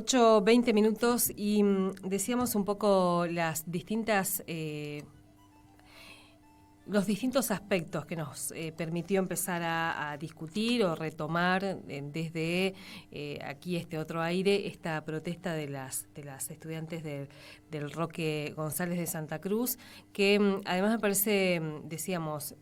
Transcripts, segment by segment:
8:20 minutos y decíamos un poco las distintas, los distintos aspectos que nos permitió empezar a discutir o retomar desde aquí este otro aire, esta protesta de las estudiantes del Roque González de Santa Cruz, que además me parece, decíamos,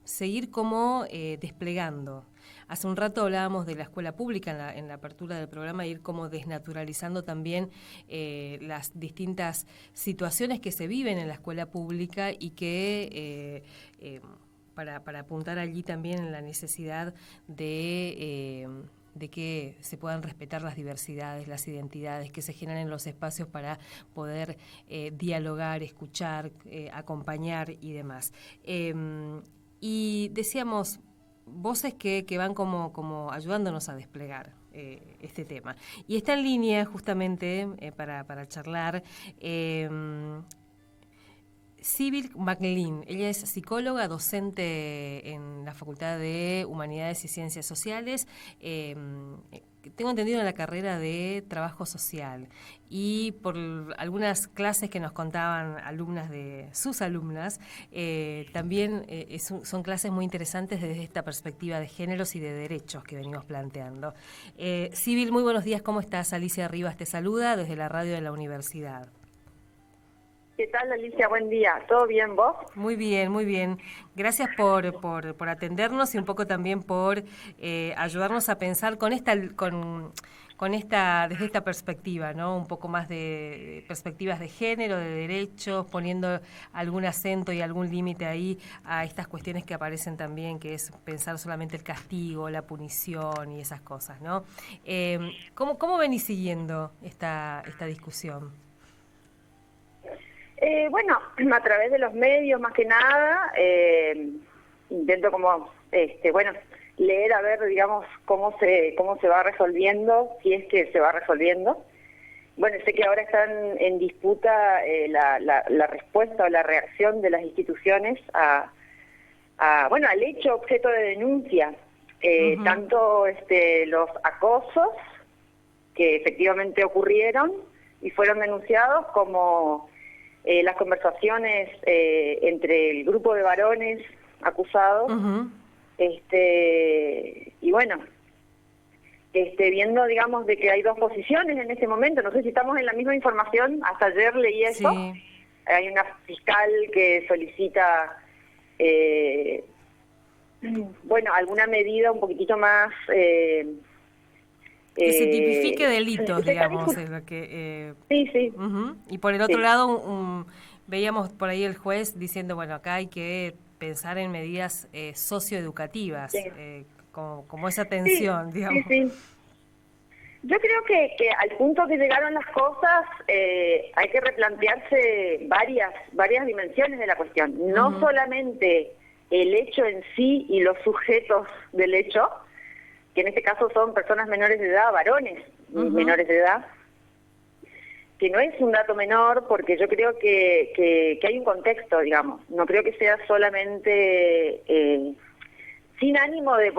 seguir como desplegando. Hace un rato hablábamos de la escuela pública en la apertura del programa, ir como desnaturalizando también las distintas situaciones que se viven en la escuela pública y que para apuntar allí también en la necesidad de que se puedan respetar las diversidades, las identidades, que se generen los espacios para poder dialogar, escuchar, acompañar y demás. Y decíamos, voces que van como ayudándonos a desplegar este tema. Y está en línea justamente para charlar Sibyl McLean. Ella es psicóloga, docente en la Facultad de Humanidades y Ciencias Sociales. Tengo entendido en la carrera de Trabajo Social, y por algunas clases que nos contaban alumnas de sus alumnas, también son clases muy interesantes desde esta perspectiva de géneros y de derechos que venimos planteando. Sibyl, muy buenos días, ¿cómo estás? Alicia Rivas te saluda desde la radio de la universidad. ¿Qué tal, Alicia? Buen día. ¿Todo bien, vos? Muy bien, muy bien. Gracias por atendernos y un poco también por ayudarnos a pensar desde esta perspectiva, ¿no? Un poco más de perspectivas de género, de derechos, poniendo algún acento y algún límite ahí a estas cuestiones que aparecen también, que es pensar solamente el castigo, la punición y esas cosas, ¿no? ¿Cómo venís siguiendo esta discusión? Bueno, a través de los medios más que nada, intento como, leer a ver, digamos, cómo se va resolviendo, si es que se va resolviendo. Bueno, sé que ahora están en disputa la respuesta o la reacción de las instituciones al hecho objeto de denuncia, tanto los acosos que efectivamente ocurrieron y fueron denunciados, como las conversaciones entre el grupo de varones acusados, y bueno, viendo, digamos, de que hay dos posiciones en este momento. No sé si estamos en la misma información. Hasta ayer leí eso. Sí. Hay una fiscal que solicita, alguna medida un poquitito más... que se tipifique delitos, digamos, es lo que... sí. Y por el otro lado, veíamos por ahí el juez diciendo, bueno, acá hay que pensar en medidas socioeducativas, como esa tensión, digamos. Sí. Yo creo que al punto que llegaron las cosas, hay que replantearse varias dimensiones de la cuestión. No solamente el hecho en sí y los sujetos del hecho, que en este caso son personas menores de edad, varones menores de edad, que no es un dato menor, porque yo creo que hay un contexto, digamos. No creo que sea solamente sin ánimo de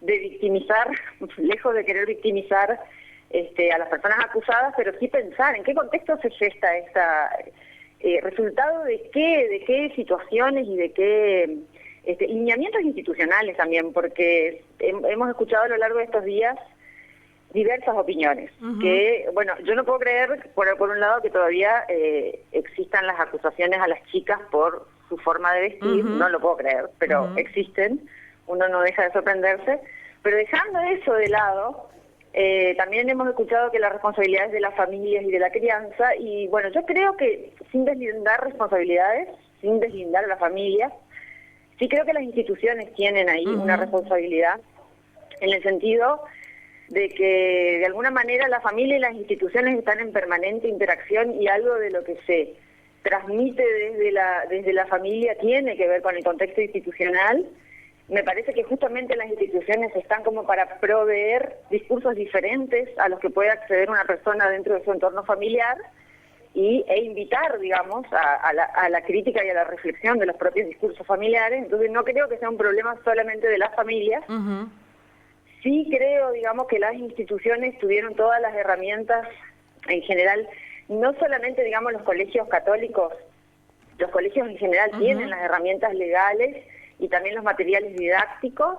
victimizar, lejos de querer victimizar a las personas acusadas, pero sí pensar en qué contexto se gesta esta resultado de qué situaciones y de qué lineamientos institucionales también, porque hemos escuchado a lo largo de estos días diversas opiniones, que, bueno, yo no puedo creer, por un lado, que todavía existan las acusaciones a las chicas por su forma de vestir, no lo puedo creer, pero existen, uno no deja de sorprenderse, pero dejando eso de lado, también hemos escuchado que la responsabilidad es de las familias y de la crianza, y bueno, yo creo que sin deslindar responsabilidades, sin deslindar a las familias, sí creo que las instituciones tienen ahí una responsabilidad, en el sentido de que de alguna manera la familia y las instituciones están en permanente interacción, y algo de lo que se transmite desde la familia tiene que ver con el contexto institucional. Me parece que justamente las instituciones están como para proveer discursos diferentes a los que puede acceder una persona dentro de su entorno familiar, e invitar, digamos, a la crítica y a la reflexión de los propios discursos familiares. Entonces no creo que sea un problema solamente de las familias, Sí creo, digamos, que las instituciones tuvieron todas las herramientas en general, no solamente, digamos, los colegios católicos, los colegios en general tienen las herramientas legales y también los materiales didácticos,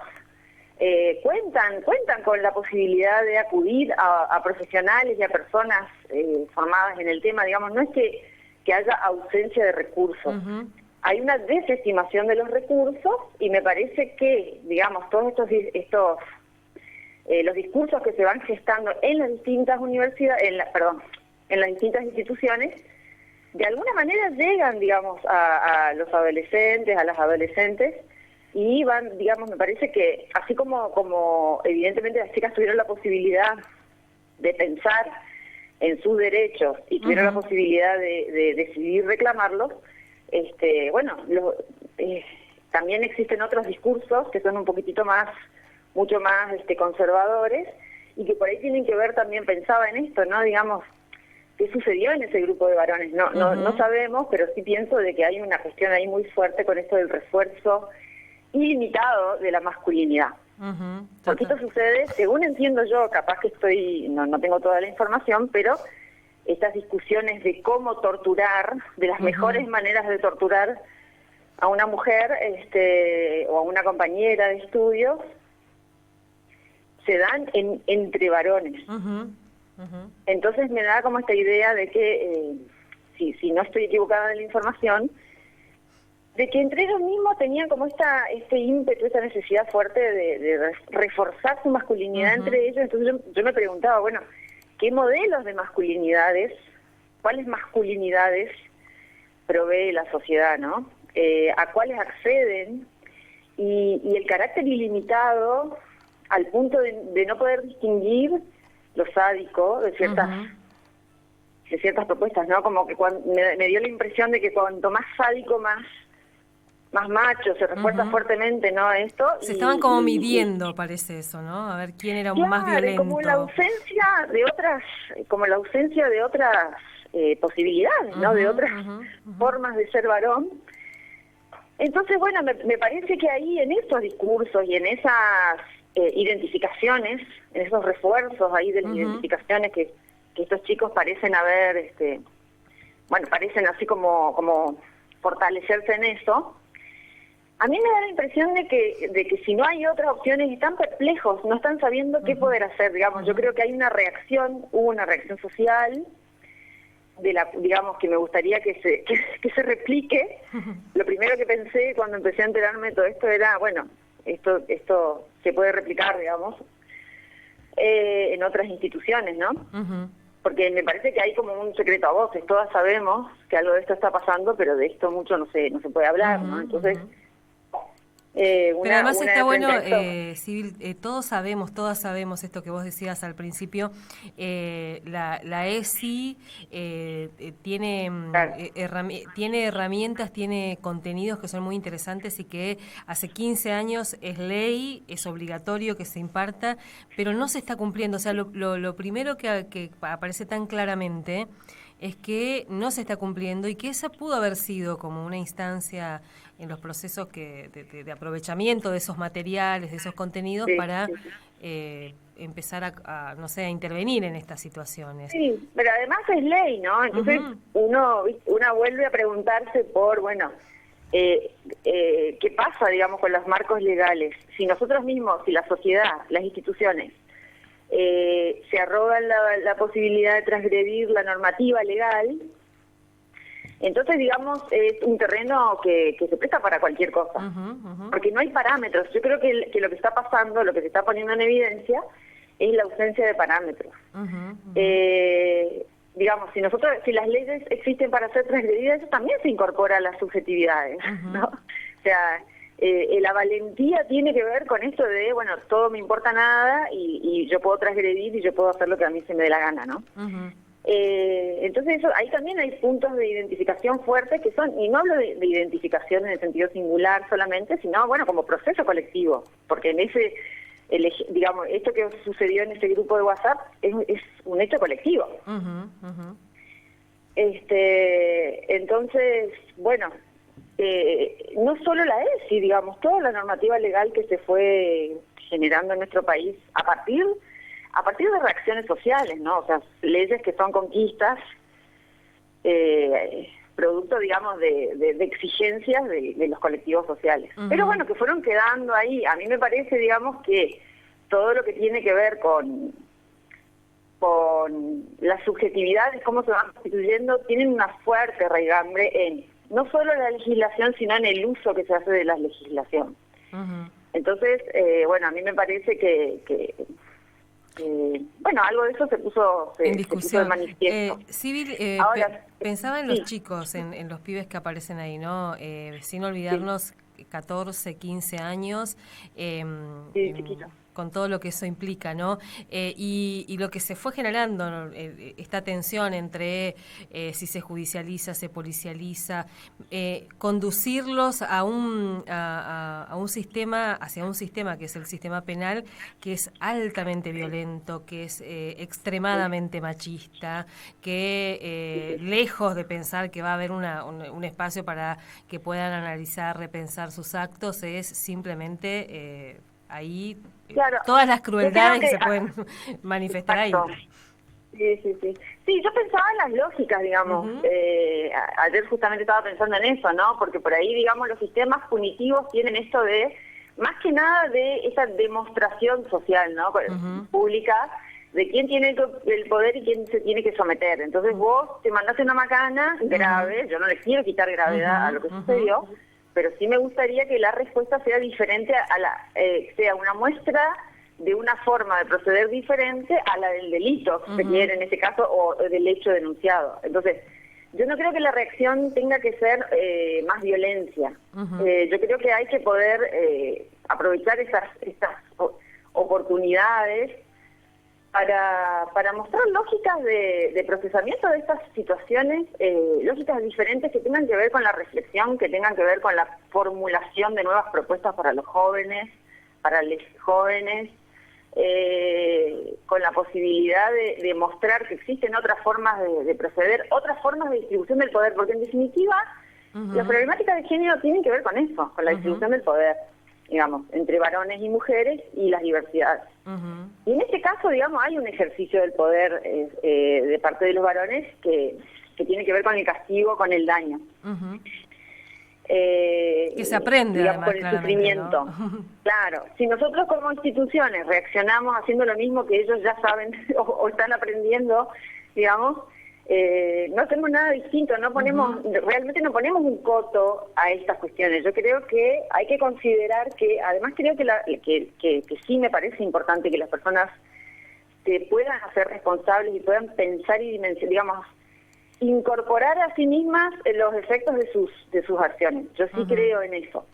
cuentan con la posibilidad de acudir a profesionales y a personas formadas en el tema, digamos, no es que haya ausencia de recursos. Hay una desestimación de los recursos y me parece que, digamos, todos estos los discursos que se van gestando en las distintas universidades, en las distintas instituciones, de alguna manera llegan, digamos, a los adolescentes, a las adolescentes, y van, digamos, me parece que así como evidentemente las chicas tuvieron la posibilidad de pensar en sus derechos y tuvieron la posibilidad de decidir reclamarlos, bueno, también existen otros discursos que son un poquitito más, mucho más conservadores, y que por ahí tienen que ver también, pensaba en esto, ¿no? Digamos, ¿qué sucedió en ese grupo de varones? No sabemos, pero sí pienso de que hay una cuestión ahí muy fuerte con esto del refuerzo ilimitado de la masculinidad. Porque esto sucede, según entiendo yo, capaz que no tengo toda la información, pero estas discusiones de cómo torturar, de las mejores maneras de torturar a una mujer o a una compañera de estudios, se dan entre varones. Entonces me da como esta idea de que, si no estoy equivocada en la información, de que entre ellos mismos tenían como este ímpetu, esta necesidad fuerte de reforzar su masculinidad entre ellos. Entonces yo me preguntaba, bueno, ¿qué modelos de masculinidades, cuáles masculinidades provee la sociedad, ¿no? ¿A cuáles acceden? Y el carácter ilimitado al punto de no poder distinguir lo sádico de ciertas propuestas, ¿no? Como que me dio la impresión de que cuanto más sádico, más macho, se refuerza fuertemente, ¿no? Esto. Se estaban como midiendo, parece eso, ¿no? A ver quién era más violento. Como la ausencia de otras posibilidades, ¿no? De otras formas de ser varón. Entonces, bueno, me parece que ahí en esos discursos y en esas identificaciones, en esos refuerzos ahí de las identificaciones que estos chicos parecen haber, parecen así como fortalecerse en eso. A mí me da la impresión de que si no hay otras opciones, están perplejos, no están sabiendo qué poder hacer, digamos. Yo creo que hay hubo una reacción social, digamos, que me gustaría que se replique. Lo primero que pensé cuando empecé a enterarme de todo esto era, bueno, esto se puede replicar, digamos, en otras instituciones, ¿no? Porque me parece que hay como un secreto a voces, todas sabemos que algo de esto está pasando, pero de esto mucho no se puede hablar, ¿no? Entonces, pero además está bueno, Sibyl, todas sabemos esto que vos decías al principio, la ESI tiene herramientas, tiene contenidos que son muy interesantes y que hace 15 años es ley, es obligatorio que se imparta, pero no se está cumpliendo. O sea, lo primero que aparece tan claramente es que no se está cumpliendo y que esa pudo haber sido como una instancia en los procesos de aprovechamiento de esos materiales, de esos contenidos, para empezar a intervenir en estas situaciones. Sí, pero además es ley, ¿no? Entonces una vuelve a preguntarse por, ¿qué pasa, digamos, con los marcos legales? Si nosotros mismos, si la sociedad, las instituciones, se arrogan la posibilidad de transgredir la normativa legal, entonces, digamos, es un terreno que se presta para cualquier cosa, porque no hay parámetros. Yo creo que lo que está pasando, lo que se está poniendo en evidencia, es la ausencia de parámetros. Digamos, si las leyes existen para ser transgredidas, eso también se incorpora a las subjetividades, ¿no? O sea, la valentía tiene que ver con esto de, todo me importa nada y yo puedo transgredir y yo puedo hacer lo que a mí se me dé la gana, ¿no? Entonces ahí también hay puntos de identificación fuertes que son, y no hablo de identificación en el sentido singular solamente, sino, como proceso colectivo, porque en digamos, esto que sucedió en ese grupo de WhatsApp es un hecho colectivo. Entonces, no solo la ESI, digamos, toda la normativa legal que se fue generando en nuestro país a partir de reacciones sociales, ¿no? O sea, leyes que son conquistas, producto, digamos, de exigencias de los colectivos sociales. Pero bueno, que fueron quedando ahí. A mí me parece, digamos, que todo lo que tiene que ver con las subjetividades, cómo se van constituyendo, tienen una fuerte raigambre en no solo la legislación, sino en el uso que se hace de la legislación. Entonces, bueno, a mí me parece que bueno, algo de eso se puso de manifiesto. Civil, ahora, pensaba en los chicos, en los pibes que aparecen ahí, ¿no? Sin olvidarnos, 14, 15 años, con todo lo que eso implica, ¿no? Y lo que se fue generando, ¿no? Esta tensión entre si se judicializa, se policializa, conducirlos a un sistema, hacia un sistema que es el sistema penal, que es altamente violento, que es extremadamente machista, que lejos de pensar que va a haber un espacio para que puedan analizar, repensar sus actos, es simplemente ahí claro, todas las crueldades que se pueden manifestar ahí. Sí, yo pensaba en las lógicas, digamos. Ayer justamente estaba pensando en eso, ¿no? Porque por ahí, digamos, los sistemas punitivos tienen esto de, más que nada, de esa demostración social, ¿no? Pública, de quién tiene el poder y quién se tiene que someter. Entonces vos te mandaste una macana grave, yo no le quiero quitar gravedad a lo que sucedió, pero sí me gustaría que la respuesta sea diferente sea una muestra de una forma de proceder diferente a la del delito, si se quiere, en ese caso, o del hecho denunciado. Entonces, yo no creo que la reacción tenga que ser más violencia. Yo creo que hay que poder aprovechar estas oportunidades para mostrar lógicas de procesamiento de estas situaciones, lógicas diferentes que tengan que ver con la reflexión, que tengan que ver con la formulación de nuevas propuestas para los jóvenes, para los jóvenes, con la posibilidad de mostrar que existen otras formas de proceder, otras formas de distribución del poder, porque en definitiva las problemáticas de género tienen que ver con eso, con la distribución del poder, digamos, entre varones y mujeres y las diversidades. Y en este caso, digamos, hay un ejercicio del poder de parte de los varones que tiene que ver con el castigo, con el daño. Que se aprende, digamos, además, con el sufrimiento. ¿No? Claro, si nosotros como instituciones reaccionamos haciendo lo mismo que ellos ya saben o están aprendiendo, digamos, no hacemos nada distinto, no ponemos, realmente no ponemos un coto a estas cuestiones. Yo creo que hay que considerar que, además creo que sí me parece importante que las personas se puedan hacer responsables y puedan pensar y digamos, incorporar a sí mismas los efectos de sus acciones. Yo sí creo en eso.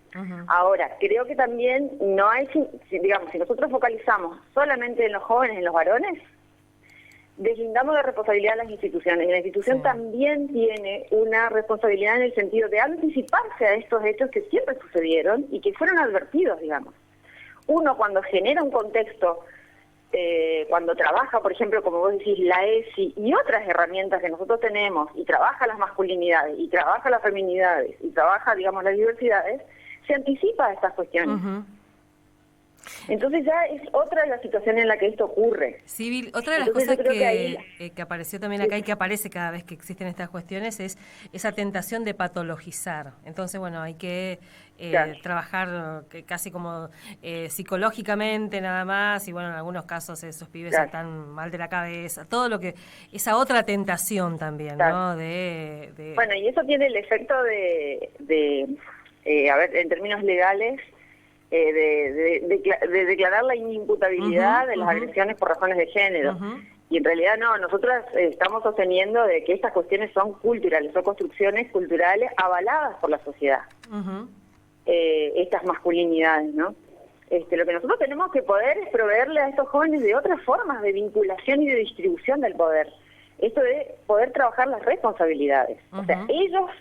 Ahora, creo que también no hay, digamos, si nosotros focalizamos solamente en los jóvenes, en los varones, deslindamos la responsabilidad de las instituciones. Y la institución también tiene una responsabilidad en el sentido de anticiparse a estos hechos que siempre sucedieron y que fueron advertidos, digamos. Uno, cuando genera un contexto, cuando trabaja, por ejemplo, como vos decís, la ESI y otras herramientas que nosotros tenemos, y trabaja las masculinidades, y trabaja las feminidades, y trabaja, digamos, las diversidades, se anticipa a estas cuestiones. Entonces ya es otra de las situaciones en la que esto ocurre. Civil, otra de las cosas que apareció también acá y que aparece cada vez que existen estas cuestiones es esa tentación de patologizar. Entonces, bueno, hay que trabajar casi como psicológicamente nada más, y bueno, en algunos casos esos pibes están mal de la cabeza, todo lo que, esa otra tentación también, ¿no? Bueno, y eso tiene el efecto a ver, en términos legales, de declarar la inimputabilidad de las agresiones por razones de género. Y en realidad no, nosotras estamos sosteniendo de que estas cuestiones son culturales, son construcciones culturales avaladas por la sociedad. Estas masculinidades, ¿no? Lo que nosotros tenemos que poder es proveerle a estos jóvenes de otras formas de vinculación y de distribución del poder. Esto de poder trabajar las responsabilidades. O sea, ellos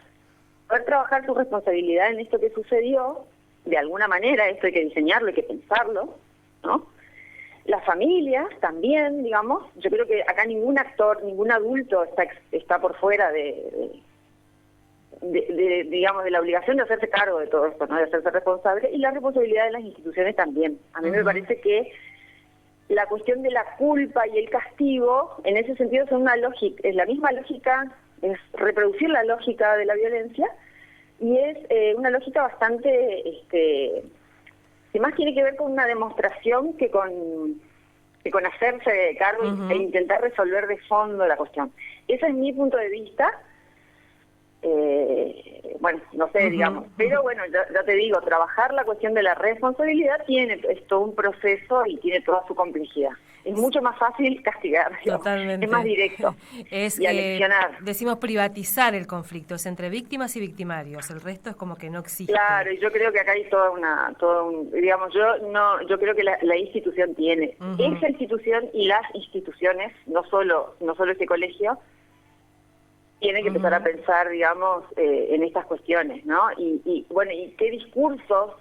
poder trabajar su responsabilidad en esto que sucedió. De alguna manera, esto hay que diseñarlo, hay que pensarlo, ¿no? Las familias también, digamos, yo creo que acá ningún actor, ningún adulto está por fuera de digamos, de la obligación de hacerse cargo de todo esto, ¿no? De hacerse responsable, y la responsabilidad de las instituciones también. A mí me parece que la cuestión de la culpa y el castigo, en ese sentido, son una lógica, es la misma lógica, es reproducir la lógica de la violencia, y es una lógica bastante, que más tiene que ver con una demostración que con hacerse cargo e intentar resolver de fondo la cuestión. Ese es mi punto de vista. Bueno, no sé, digamos, pero bueno, ya te digo, trabajar la cuestión de la responsabilidad es todo un proceso y tiene toda su complejidad. Es mucho más fácil castigar, digamos. Totalmente. Es más directo. Es y aleccionar. Decimos privatizar el conflicto, es entre víctimas y victimarios, el resto es como que no existe. Claro, y yo creo que acá hay digamos, yo creo que la institución tiene, esa institución y las instituciones, no solo ese colegio, tienen que empezar a pensar, digamos, en estas cuestiones, ¿no? Y bueno, y qué discursos,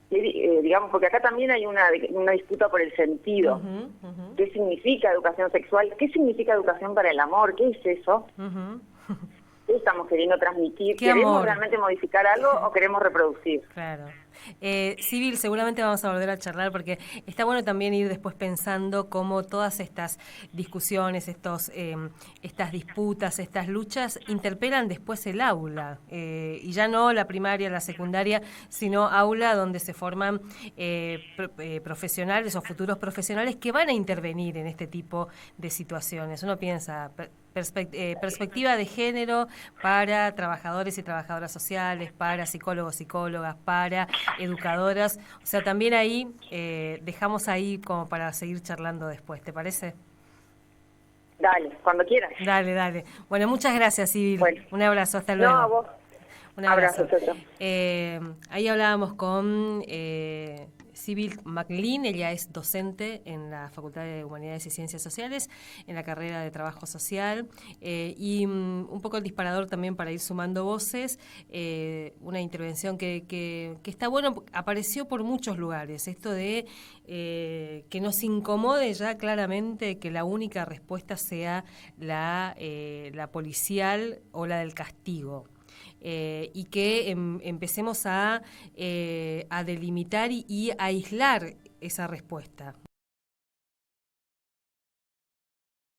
digamos, porque acá también hay una disputa por el sentido. ¿Qué significa educación sexual? ¿Qué significa educación para el amor? ¿Qué es eso? ¿Qué estamos queriendo transmitir? ¿Queremos realmente modificar algo o queremos reproducir? Claro. Sibyl, seguramente vamos a volver a charlar porque está bueno también ir después pensando cómo todas estas discusiones, estas disputas, estas luchas interpelan después el aula, y ya no la primaria, la secundaria, sino aula donde se forman profesionales o futuros profesionales que van a intervenir en este tipo de situaciones. Uno piensa perspectiva de género para trabajadores y trabajadoras sociales, para psicólogos, psicólogas, para educadoras. O sea, también ahí dejamos ahí como para seguir charlando después, ¿te parece? Dale, cuando quieras. Dale. Bueno, muchas gracias, Sibyl. Bueno. Un abrazo, hasta luego. No, a vos. Un abrazo. Ahí hablábamos con Sibyl McLean, ella es docente en la Facultad de Humanidades y Ciencias Sociales, en la carrera de Trabajo Social, y un poco el disparador también para ir sumando voces, una intervención que está bueno, apareció por muchos lugares, esto de que nos incomode ya claramente que la única respuesta sea la policial o la del castigo. Y que empecemos a delimitar y a aislar esa respuesta.